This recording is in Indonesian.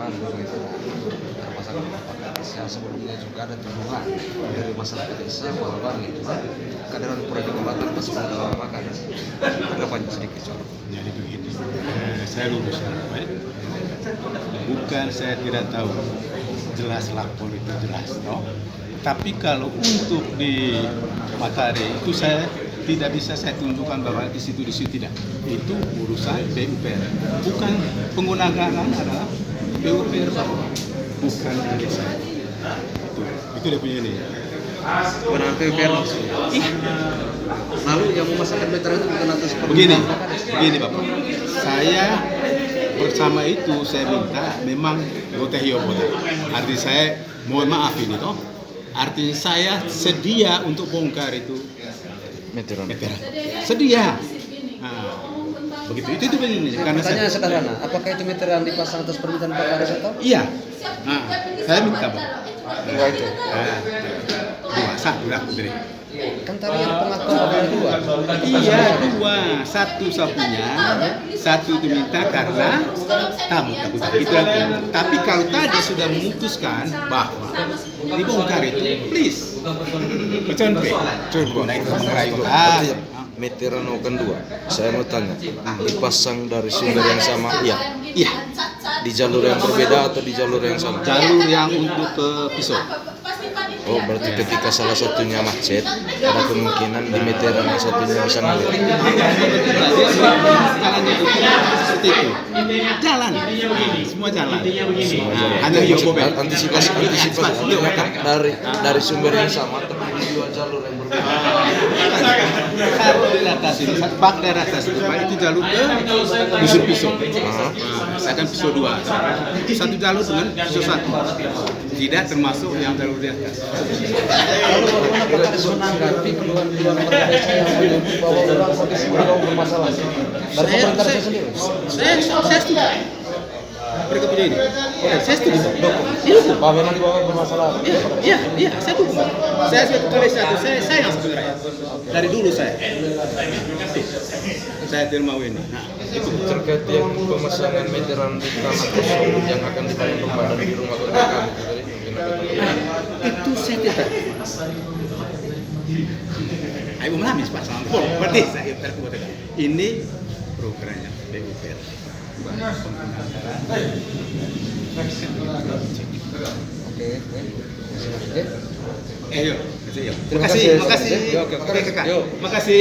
kebenaran begitu. Termasuk yang sebelumnya juga ada tuduhan dari masyarakat desa bahwa itu kaderan pura diolah tanpa sepengetahuan makan. Tanggapannya sedikit soal. Jadi begini, saya luruskan baik. Bukan saya tidak tahu, jelas lapor itu jelas, no? Tapi kalau untuk di materi itu saya tidak bisa saya tunjukkan bahwa di situ tidak. Itu urusan PUPR. Bukan penggunaan adalah PUPR, bukan dari saya. Itu dia punya ini. Kebenaran PUPR maksudnya. Lalu yang memasangkan meteran itu bukan atas Begini Bapak, saya bersama itu saya minta memang gotehio bola. Arti saya mohon maaf ini toh. Artinya saya sedia untuk bongkar itu meteran. Sedia. Nah, begitu itu begini. Karena pertanyaan sederhana, apakah itu meteran dipasang atas permintaan Pak Kades atau? Iya. Nah, saya minta Pak. Dua itu. Satu lah putri. Kan tadi yang pengakuan ada dua. Iya, dua. Satu sapunya, satu diminta karena tamu takut itu. Tapi kalau tadi sudah memutuskan bahwa dibongkar itu, please. Contoh, nah itu mengerayu. Meteran kedua, saya mau tanya, dipasang dari sumber yang sama? Iya. Iya. Di jalur yang berbeda atau di jalur yang sama? Jalur yang untuk ke pisau. Oh, berarti ketika salah satunya macet, ada kemungkinan di meteran yang satunya bisa ngalir. Jalannya seperti itu. Jalan. Semua jalan. Hanya antisipasi dari sumber yang sama tapi di dua jalur yang berbeda. Kalau di atas itu, bak dari atas itu, Pak, itu jalur ke busur pisau. Saya kan pisau 2. Satu jalur dengan pisau 1. Tidak termasuk yang jalur di atas. Lalu bagaimana Pak Kades menanggapi keluhan-keluhan warga desa yang menyebut bahwa ulang kondisi Beliau bermasalah? Dari pemerintah desa sendiri? Saya setuju. Mereka punya ini. Saya setuju. Bahwa memang di bawah bermasalah. Iya, saya dukung. Saya sebagai kepala desa itu, saya yang sebagai rakyat. Dari dulu saya. Saya tidak mau ini. Itu terkait yang pemasangan meteran di tanah kosong yang akan dibangun rumah dan di rumah warga kamu tadi Itu saya tidak. Ayo melamis Pak Sampol. Berarti saya terkuat. Ini programnya PUPR. Oke. Terima kasih. Makasih. Makasih.